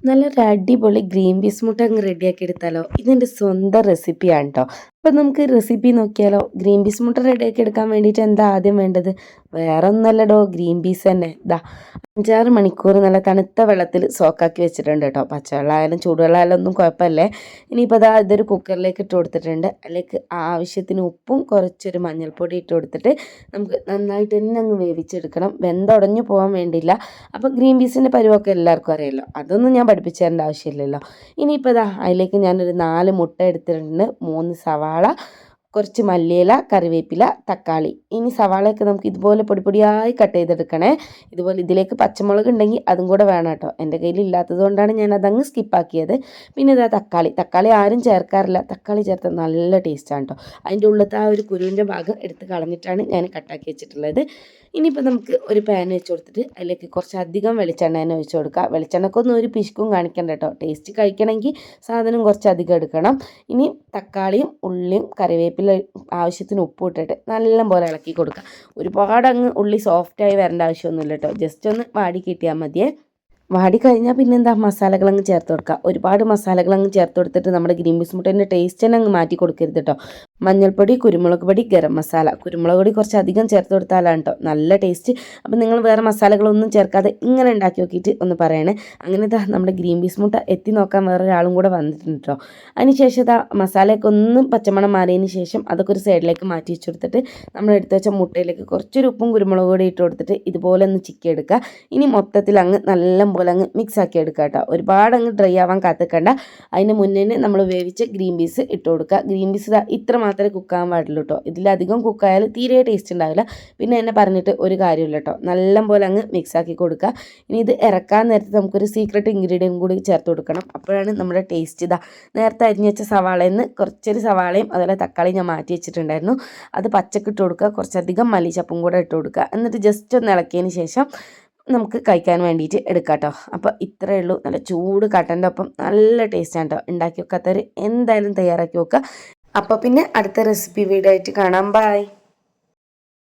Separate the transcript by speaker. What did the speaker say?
Speaker 1: നല്ലൊരു അടിപൊളി green peas മുട്ട അങ്ങ് റെഡിയാക്കി എടുത്താലോ? ഇതെൻ്റെ സ്വന്തം റെസിപ്പിയാണ് കേട്ടോ. അപ്പം നമുക്ക് റെസിപ്പി നോക്കിയാലോ? ഗ്രീൻ പീസ് മുട്ട റെഡിയാക്കി എടുക്കാൻ വേണ്ടിയിട്ട് എന്താ ആദ്യം വേണ്ടത്? വേറെ ഒന്നല്ലടോ, ഗ്രീൻ പീസ് തന്നെ. 5-6 മണിക്കൂർ നല്ല തണുത്ത വെള്ളത്തിൽ സോക്കാക്കി വെച്ചിട്ടുണ്ട് കേട്ടോ. പച്ചവെള്ളമായാലും ചൂടുവെള്ളമായാലും ഒന്നും കുഴപ്പമില്ലേ. ഇനിയിപ്പോൾ ഇതൊരു കുക്കറിലേക്ക് ഇട്ട് കൊടുത്തിട്ടുണ്ട്. അതിലേക്ക് ആവശ്യത്തിന് ഉപ്പും കുറച്ചൊരു മഞ്ഞൾപ്പൊടി ഇട്ട് കൊടുത്തിട്ട് നമുക്ക് നന്നായിട്ട് തന്നെ അങ്ങ് വേവിച്ചെടുക്കണം. വെന്തുടഞ്ഞു പോകാൻ വേണ്ടിയില്ല. അപ്പോൾ ഗ്രീൻ പീസിൻ്റെ പരുവമൊക്കെ എല്ലാവർക്കും അറിയാമല്ലോ, അതൊന്നും ഞാൻ പഠിപ്പിച്ചു തരേണ്ട ആവശ്യമില്ലല്ലോ. ഇനിയിപ്പോൾ അതിലേക്ക് ഞാനൊരു 4 മുട്ട എടുത്തിട്ടുണ്ട്, 3 സവാള, കുറച്ച് മല്ലിയില, കറിവേപ്പില, തക്കാളി. ഇനി സവാളയൊക്കെ നമുക്ക് ഇതുപോലെ പൊടിയായി കട്ട് ചെയ്തെടുക്കണേ. ഇതുപോലെ ഇതിലേക്ക് പച്ചമുളക് ഉണ്ടെങ്കിൽ അതും കൂടെ വേണം കേട്ടോ. എൻ്റെ കയ്യിൽ ഇല്ലാത്തത് കൊണ്ടാണ് ഞാൻ അതങ്ങ് സ്കിപ്പാക്കിയത്. പിന്നെ തക്കാളി ആരും ചേർക്കാറില്ല. തക്കാളി ചേർത്ത് നല്ല ടേസ്റ്റാണ് കേട്ടോ. അതിൻ്റെ ഉള്ളത്തെ ആ ഒരു കുരുവിൻ്റെ ഭാഗം എടുത്ത് കളഞ്ഞിട്ടാണ് ഞാൻ കട്ടാക്കി വെച്ചിട്ടുള്ളത്. ഇനിയിപ്പോൾ നമുക്ക് ഒരു പാൻ വെച്ച് കൊടുത്തിട്ട് അതിലേക്ക് കുറച്ചധികം വെളിച്ചെണ്ണ തന്നെ ഒഴിച്ച് കൊടുക്കുക. വെളിച്ചെണ്ണക്കൊന്നും ഒരു പിശുക്കും കാണിക്കണ്ട കേട്ടോ. ടേസ്റ്റ് കഴിക്കണമെങ്കിൽ സാധനം കുറച്ചധികം എടുക്കണം. ഇനി തക്കാളിയും ഉള്ളിയും കറിവേപ്പില ആവശ്യത്തിന് ഉപ്പ് ഇട്ടിട്ട് നല്ലപോലെ ഇളക്കി കൊടുക്കുക. ഒരുപാട് അങ്ങ് ഉള്ളി സോഫ്റ്റായി വരേണ്ട ആവശ്യമൊന്നുമില്ല കേട്ടോ. ജസ്റ്റ് ഒന്ന് വാടി കിട്ടിയാൽ മതിയേ. വാടി കഴിഞ്ഞാൽ പിന്നെന്താ, മസാലകളങ്ങ് ചേർത്ത് കൊടുക്കുക. ഒരുപാട് മസാലകളങ്ങ് ചേർത്ത് കൊടുത്തിട്ട് നമ്മുടെ ഗ്രീൻ പീസ് മുട്ടേൻ്റെ ടേസ്റ്റ് തന്നെ അങ്ങ് മാറ്റി കൊടുക്കരുത് കേട്ടോ. മഞ്ഞൾപ്പൊടി, കുരുമുളക് പൊടി, ഗരം മസാല. കുരുമുളക് പൊടി കുറച്ച് അധികം ചേർത്ത് കൊടുത്താലാണ് കേട്ടോ നല്ല ടേസ്റ്റ്. അപ്പം നിങ്ങൾ വേറെ മസാലകളൊന്നും ചേർക്കാതെ ഇങ്ങനെ ഉണ്ടാക്കി നോക്കിയിട്ട് ഒന്ന് പറയണേ. അങ്ങനെ നമ്മുടെ ഗ്രീൻ പീസ് മുട്ട എത്തി നോക്കാൻ വേറൊരാളും കൂടെ വന്നിട്ടുണ്ട് കേട്ടോ. അതിനുശേഷം മസാലയൊക്കെ ഒന്നും പച്ചമണം മാറിയതിന് ശേഷം അതൊക്കെ ഒരു സൈഡിലേക്ക് മാറ്റി വെച്ച് കൊടുത്തിട്ട് നമ്മൾ എടുത്ത് വെച്ച മുട്ടയിലേക്ക് കുറച്ചൊരു ഉപ്പും കുരുമുളക് പൊടി ഇട്ട് കൊടുത്തിട്ട് ഇതുപോലെ ഒന്ന് ചിക്കി എടുക്കുക. ഇനി മൊത്തത്തിൽ അങ്ങ് നല്ല പോലെ അങ്ങ് മിക്സ് ആക്കി എടുക്കുക കേട്ടോ. ഒരുപാട് അങ്ങ് ഡ്രൈ ആവാൻ കാത്തിക്കണ്ട. അതിന് മുന്നേ നമ്മൾ വേവിച്ച ഗ്രീൻ പീസ് ഇട്ട് കൊടുക്കുക. ഗ്രീൻ പീസ് ഇത്ര മാത്രമേ കുക്കാകാൻ പാടുള്ളൂ കേട്ടോ. ഇതിലധികം കുക്കായാൽ തീരെ ടേസ്റ്റ് ഉണ്ടാവില്ല. പിന്നെ എന്നെ പറഞ്ഞിട്ട് ഒരു കാര്യമില്ല കേട്ടോ. നല്ല പോലെ അങ്ങ് മിക്സ് ആക്കി കൊടുക്കുക. ഇനി ഇത് ഇറക്കാൻ നേരത്തെ നമുക്കൊരു സീക്രട്ട് ഇൻഗ്രീഡിയൻറ്റ് കൂടി ചേർത്ത് കൊടുക്കണം. അപ്പോഴാണ് നമ്മുടെ ടേസ്റ്റ്. നേരത്തെ അരിഞ്ഞ് വെച്ച സവാളയിൽ നിന്ന് കുറച്ചൊരു സവാളയും അതുപോലെ തക്കാളിയും ഞാൻ മാറ്റി വെച്ചിട്ടുണ്ടായിരുന്നു. അത് പച്ചക്ക് ഇട്ട് കൊടുക്കുക. കുറച്ചധികം മല്ലിച്ചപ്പും കൂടെ ഇട്ട് കൊടുക്കുക. എന്നിട്ട് ജസ്റ്റ് ഒന്ന് ഇളക്കിയതിന് ശേഷം നമുക്ക് കഴിക്കാൻ വേണ്ടിയിട്ട് എടുക്കാം കേട്ടോ. അപ്പോൾ ഇത്രയേ ഉള്ളൂ. നല്ല ചൂട് കട്ടൻ്റെ ഒപ്പം നല്ല ടേസ്റ്റാണ് കേട്ടോ. ഉണ്ടാക്കി വെക്കാത്തവർ എന്തായാലും തയ്യാറാക്കി വെക്കുക. അപ്പോൾ പിന്നെ അടുത്ത റെസിപ്പി വീഡിയോ ആയിട്ട് കാണാം. ബൈ.